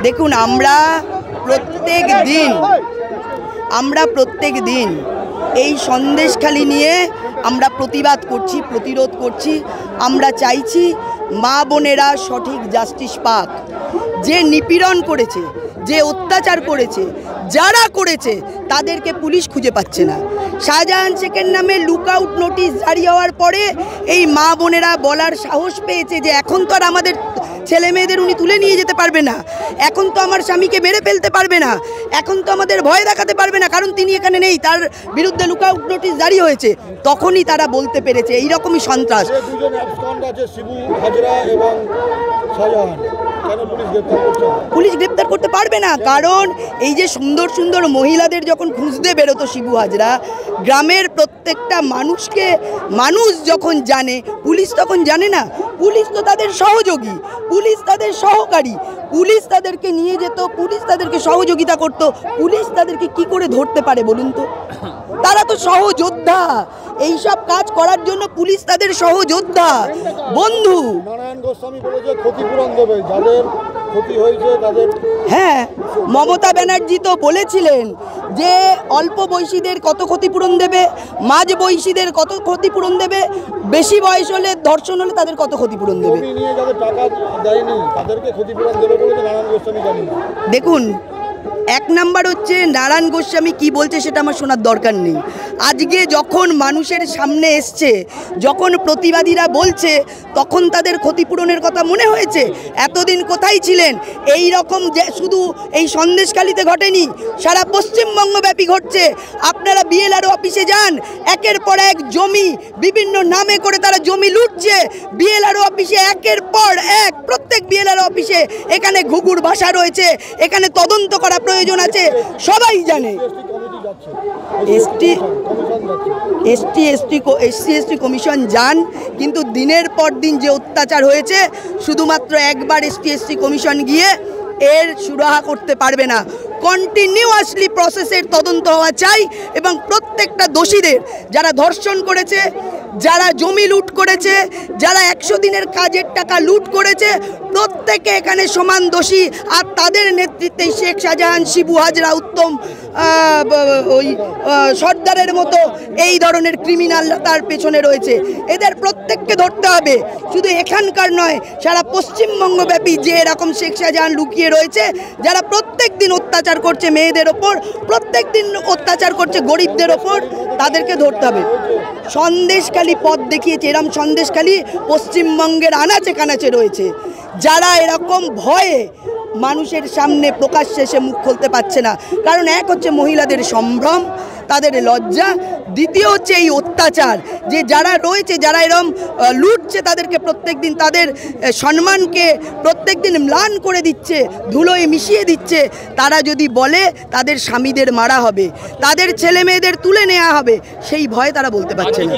দেখুন, আমরা প্রত্যেক দিন এই সন্দেশখালি নিয়ে আমরা প্রতিবাদ করছি, প্রতিরোধ করছি। আমরা চাইছি মা বোনেরা সঠিক জাস্টিস পাক। যে নিপীড়ন করেছে, যে অত্যাচার করেছে, যারা করেছে তাদেরকে পুলিশ খুঁজে পাচ্ছে না। শাহজাহান শেখের নামে লুকআউট নোটিশ জারি হওয়ার পরে এই মা বোনেরা বলার সাহস পেয়েছে যে এখন তো আর আমাদের ছেলে মেয়েদের উনি তুলে নিয়ে যেতে পারবে না, এখন তো আমার স্বামীকে মেরে ফেলতে পারবে না, এখন তো আমাদের ভয় দেখাতে পারবে না, কারণ তিনি এখানে নেই, তার বিরুদ্ধে লুকআউট নোটিশ জারি হয়েছে। তখনই তারা বলতে পেরেছে এইরকমই সন্ত্রাস। পুলিশ গ্রেপ্তার করতে পারবে না, কারণ এই যে সুন্দর সুন্দর মহিলাদের যখন খুঁজতে বেরোতো শিবু হাজরা, গ্রামের প্রত্যেকটা মানুষ যখন জানে, পুলিশ তখন জানে না। পুলিশ তো তাদের সহযোগী, পুলিশ তাদের সহকারী, পুলিশ তাদেরকে নিয়ে যেত, পুলিশ তাদেরকে সহযোগিতা করত। পুলিশ তাদেরকে কি করে ধরতে পারে বলুন তো? তারা তো সহযোদ্ধা, এইসব কাজ করার জন্য পুলিশ তাদের সহযোদ্ধা, বন্ধু। নারায়ণ গোস্বামী বলেছে ক্ষতিপূরণ দেবে যাদের ক্ষতি হয়েছে তাদের। হ্যাঁ, মমতা ব্যানার্জি তো বলেছিলেন যে অল্প বয়সীদের কত ক্ষতিপূরণ দেবে, মাঝ বয়সীদের কত ক্ষতিপূরণ দেবে, বেশি বয়স হলে ধর্ষণ হলে তাদের কত ক্ষতিপূরণ দেবে। টাকা দেয়নি তাদেরকে ক্ষতিপূরণ দেবে বলে নারায়ণ গোস্বামী জানেন। দেখুন, এক নাম্বার হচ্ছে নারায়ণ গোস্বামী কি বলছে সেটা আমার শোনার দরকার নেই। আজকে যখন মানুষের সামনে এসছে, যখন প্রতিবাদীরা বলছে, তখন তাদের ক্ষতিপূরণের কথা মনে হয়েছে। এতদিন কোথায় ছিলেন? এই রকম যে শুধু এই সন্দেশখালিতে ঘটেনি, সারা পশ্চিমবঙ্গব্যাপী ঘটছে। আপনারা বিএলআরও অফিসে যান, একের পর এক জমি বিভিন্ন নামে করে তারা জমি লুটছে। বিএলআরও অফিসে একের পর এক, প্রত্যেক বিএলআরও অফিসে এখানে ঘুঘুর ভাষা রয়েছে, এখানে তদন্ত করা প্রয়োজন আছে, সবাই জানে। এসসি কমিশন যান, কিন্তু দিনের পর দিন যে অত্যাচার হয়েছে, শুধুমাত্র একবার এসসি কমিশন গিয়ে এর সুরাহা করতে পারবে না। কন্টিনিউয়াসলি প্রসেসের তদন্ত হওয়া চাই এবং প্রত্যেকটা দোষীদের, যারা ধর্ষণ করেছে, যারা জমি লুট করেছে, যারা 100 দিনের কাজের টাকা লুট করেছে, প্রত্যেকে এখানে সমান দোষী। আর তাদের নেতৃত্বে শেখ শাহজাহান, শিবু হাজরা, উত্তম সর্দারের মতো এই ধরনের ক্রিমিনালরা তার পেছনে রয়েছে। এদের প্রত্যেককে ধরতে হবে, শুধু এখানকার নয়, সারা পশ্চিমবঙ্গব্যাপী যে এরকম শেখ শাহজাহান লুকিয়ে রয়েছে, যারা প্রত্যেক দিন অত্যাচার করছে মেয়েদের ওপর, প্রত্যেক দিন অত্যাচার করছে গরিবদের ওপর, তাদেরকে ধরতে হবে। সন্দেশখালি পথ দেখিয়েছে, এরম সন্দেশখালি পশ্চিমবঙ্গের আনাচে কানাচে রয়েছে, যারা এরকম ভয়ে মানুষের সামনে প্রকাশ্যে এসে মুখ খুলতে পারছে না। কারণ এক হচ্ছে মহিলাদের সম্ভ্রম, তাদের লজ্জা, দ্বিতীয় হচ্ছে এই অত্যাচার, যে যারা রয়েছে, যারা এরম লুটছে, তাদেরকে প্রত্যেক দিন তাদের সম্মানকে প্রত্যেক দিন ম্লান করে দিচ্ছে, ধুলোয় মিশিয়ে দিচ্ছে। তারা যদি বলে তাদের স্বামীদের মারা হবে, তাদের ছেলে মেয়েদের তুলে নেওয়া হবে, সেই ভয়ে তারা বলতে পারছে না।